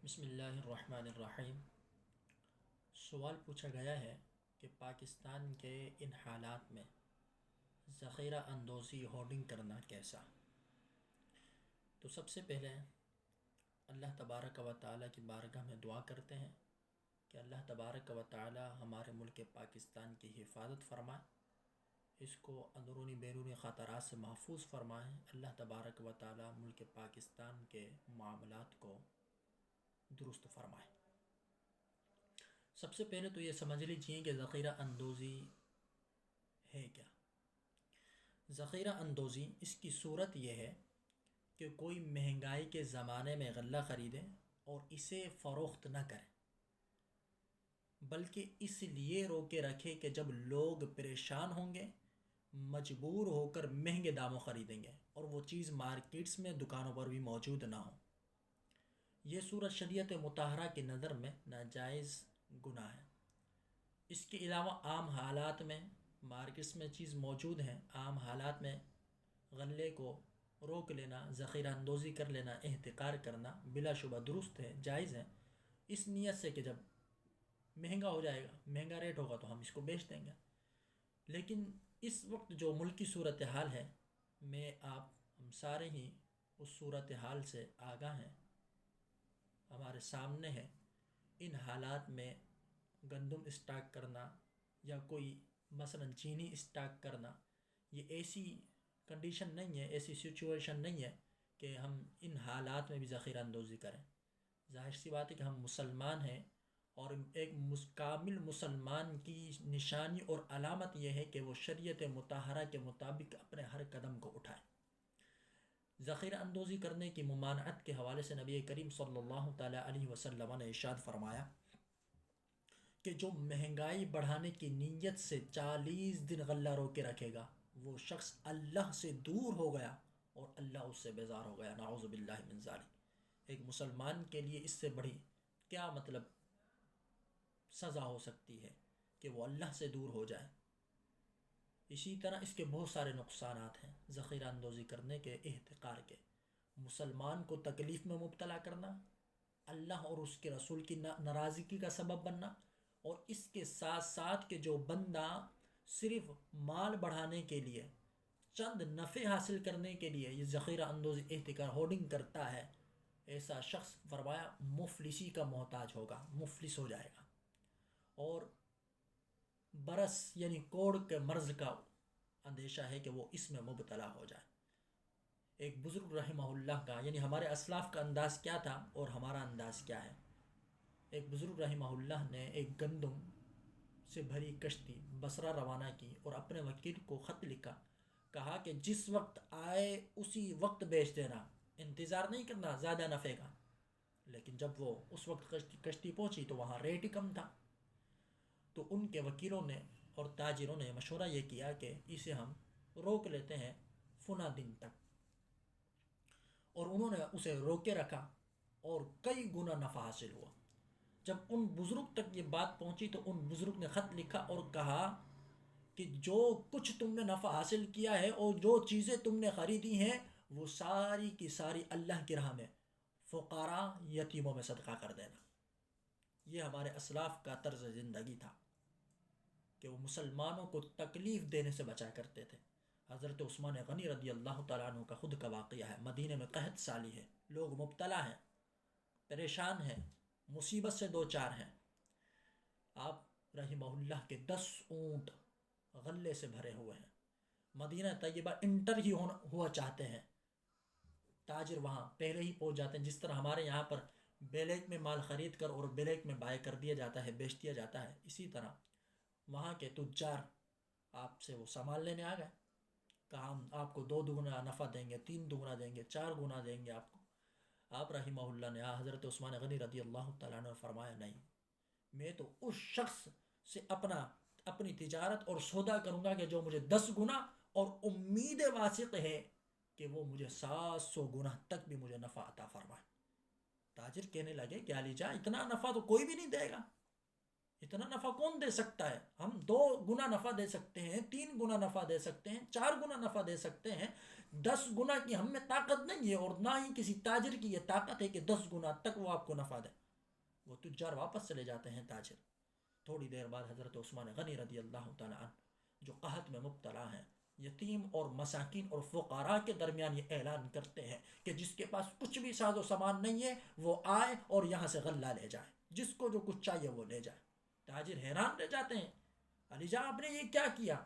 بسم اللہ الرحمن الرحیم۔ سوال پوچھا گیا ہے کہ پاکستان کے ان حالات میں ذخیرہ اندوزی ہورڈنگ کرنا کیسا؟ تو سب سے پہلے اللہ تبارک و تعالیٰ کی بارگاہ میں دعا کرتے ہیں کہ اللہ تبارک و تعالیٰ ہمارے ملک پاکستان کی حفاظت فرمائے، اس کو اندرونی بیرونی خطرات سے محفوظ فرمائے۔ اللہ تبارک و تعالیٰ ملک پاکستان کے معاملات کو درست فرمائے۔ سب سے پہلے تو یہ سمجھ لیجیے کہ ذخیرہ اندوزی ہے کیا۔ ذخیرہ اندوزی اس کی صورت یہ ہے کہ کوئی مہنگائی کے زمانے میں غلہ خریدے اور اسے فروخت نہ کرے، بلکہ اس لیے روکے رکھے کہ جب لوگ پریشان ہوں گے مجبور ہو کر مہنگے داموں خریدیں گے اور وہ چیز مارکیٹس میں دکانوں پر بھی موجود نہ ہو۔ یہ صورت شریعت مطہرہ کی نظر میں ناجائز گناہ ہے۔ اس کے علاوہ عام حالات میں مارکیٹس میں چیز موجود ہیں، عام حالات میں غلے کو روک لینا، ذخیرہ اندوزی کر لینا، احتکار کرنا بلا شبہ درست ہے، جائز ہے، اس نیت سے کہ جب مہنگا ہو جائے گا، مہنگا ریٹ ہوگا تو ہم اس کو بیچ دیں گے۔ لیکن اس وقت جو ملکی صورتحال ہے، ہم سارے ہی اس صورتحال سے آگاہ ہیں، ہمارے سامنے ہے۔ ان حالات میں گندم اسٹاک کرنا یا کوئی مثلا چینی اسٹاک کرنا، یہ ایسی کنڈیشن نہیں ہے، ایسی سچویشن نہیں ہے کہ ہم ان حالات میں بھی ذخیرہ اندوزی کریں۔ ظاہر سی بات ہے کہ ہم مسلمان ہیں، اور ایک کامل مسلمان کی نشانی اور علامت یہ ہے کہ وہ شریعت مطہرہ کے مطابق اپنے ہر قدم کو اٹھائے۔ ذخیرہ اندوزی کرنے کی ممانعت کے حوالے سے نبی کریم صلی اللہ تعالیٰ علیہ وسلم نے ارشاد فرمایا کہ جو مہنگائی بڑھانے کی نیت سے 40 دن غلہ روکے رکھے گا، وہ شخص اللہ سے دور ہو گیا اور اللہ اس سے بیزار ہو گیا، نعوذ باللہ من ذالک۔ ایک مسلمان کے لیے اس سے بڑی کیا سزا ہو سکتی ہے کہ وہ اللہ سے دور ہو جائے۔ اسی طرح اس کے بہت سارے نقصانات ہیں ذخیرہ اندوزی کرنے کے، احتکار کے۔ مسلمان کو تکلیف میں مبتلا کرنا، اللہ اور اس کے رسول کی ناراضگی کا سبب بننا، اور اس کے ساتھ ساتھ کہ جو بندہ صرف مال بڑھانے کے لیے، چند نفع حاصل کرنے کے لیے یہ ذخیرہ اندوزی، احتکار، ہورڈنگ کرتا ہے، ایسا شخص فرمایا مفلسی کا محتاج ہوگا، مفلس ہو جائے گا، اور برس یعنی کوڑ کے مرض کا اندیشہ ہے کہ وہ اس میں مبتلا ہو جائے۔ ایک بزرگ رحمہ اللہ کا، یعنی ہمارے اسلاف کا انداز کیا تھا اور ہمارا انداز کیا ہے۔ ایک بزرگ رحمہ اللہ نے ایک گندم سے بھری کشتی بصرہ روانہ کی اور اپنے وکیل کو خط لکھا، کہا کہ جس وقت آئے اسی وقت بیچ دینا، انتظار نہیں کرنا زیادہ نفع کا۔ لیکن جب وہ اس وقت کشتی پہنچی تو وہاں ریٹ ہی کم تھا، تو ان کے وکیلوں نے اور تاجروں نے مشورہ یہ کیا کہ اسے ہم روک لیتے ہیں فلاں دن تک، اور انہوں نے اسے روکے رکھا اور کئی گنا نفع حاصل ہوا۔ جب ان بزرگ تک یہ بات پہنچی تو ان بزرگ نے خط لکھا اور کہا کہ جو کچھ تم نے نفع حاصل کیا ہے اور جو چیزیں تم نے خریدی ہیں، وہ ساری کی ساری اللہ کی راہ میں فقراء، یتیموں میں صدقہ کر دینا۔ یہ ہمارے اسلاف کا طرز زندگی تھا کہ وہ مسلمانوں کو تکلیف دینے سے بچا کرتے تھے۔ حضرت عثمان غنی رضی اللہ تعالیٰ عنہ کا خود کا واقعہ ہے، مدینہ میں قحط سالی ہے، لوگ مبتلا ہیں، پریشان ہیں، مصیبت سے دوچار ہیں۔ آپ رحمہ اللہ کے 10 اونٹ غلے سے بھرے ہوئے ہیں، مدینہ طیبہ انٹر ہی ہوا چاہتے ہیں، تاجر وہاں پہلے ہی پہنچ جاتے ہیں۔ جس طرح ہمارے یہاں پر بلیک میں مال خرید کر اور بلیک میں بائے کر دیا جاتا ہے، بیچ دیا جاتا ہے، اسی طرح وہاں کے تجار آپ سے وہ سامان لینے آ گئے، کہا ہم آپ کو 2 دگنا نفع دیں گے، 3 دگنا دیں گے، 4 گنا دیں گے آپ کو۔ آپ رحمہ اللہ نے، حضرت عثمان غنی رضی اللہ تعالیٰ نے فرمایا نہیں، میں تو اس شخص سے اپنی تجارت اور سودا کروں گا کہ جو مجھے 10 گنا اور امید واثق ہے کہ وہ مجھے 700 گنا تک بھی مجھے نفع عطا فرمائے۔ تاجر کہنے لگے کہ علی جان، اتنا نفع تو کوئی بھی نہیں دے گا، اتنا نفع کون دے سکتا ہے؟ ہم 2 گنا نفع دے سکتے ہیں، 3 گنا نفع دے سکتے ہیں، 4 گنا نفع دے سکتے ہیں، 10 گنا کی ہم میں طاقت نہیں ہے، اور نہ ہی کسی تاجر کی یہ طاقت ہے کہ 10 گنا تک وہ آپ کو نفع دے۔ وہ تجار واپس چلے جاتے ہیں تاجر۔ تھوڑی دیر بعد حضرت عثمان غنی رضی اللہ تعالیٰ عنہ جو قحط میں مبتلا ہیں، یتیم اور مساکین اور فقراء کے درمیان یہ اعلان کرتے ہیں کہ جس کے پاس کچھ بھی ساز و سامان نہیں ہے وہ آئے اور یہاں سے غلہ لے جائے، جس کو جو کچھ چاہیے وہ لے جائے۔ تاجر حیران رہ جاتے ہیں، علی جان آپ نے یہ کیا کیا؟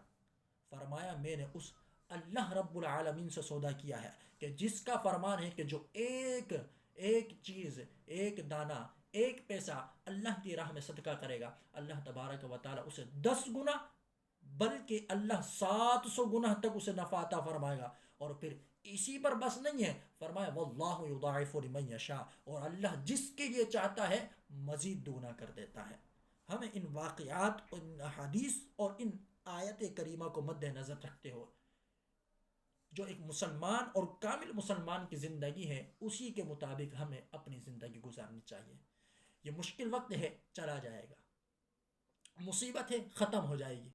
فرمایا میں نے اس اللہ رب العالمین سے سودا کیا ہے کہ جس کا فرمان ہے کہ جو ایک چیز، ایک دانہ، ایک پیسہ اللہ کی راہ میں صدقہ کرے گا، اللہ تبارک و تعالی اسے 10 گنا بلکہ اللہ 700 گنا تک اسے نفع عطا فرمائے گا۔ اور پھر اسی پر بس نہیں ہے، فرمایا واللہ یضاعف لمن یشاء، اور اللہ جس کے لیے چاہتا ہے مزید دوگنا کر دیتا ہے۔ ہمیں ان واقعات، ان حدیث اور ان آیت کریمہ کو مد نظر رکھتے ہوئے جو ایک مسلمان اور کامل مسلمان کی زندگی ہے اسی کے مطابق ہمیں اپنی زندگی گزارنی چاہیے۔ یہ مشکل وقت ہے، چلا جائے گا، مصیبت ہے، ختم ہو جائے گی،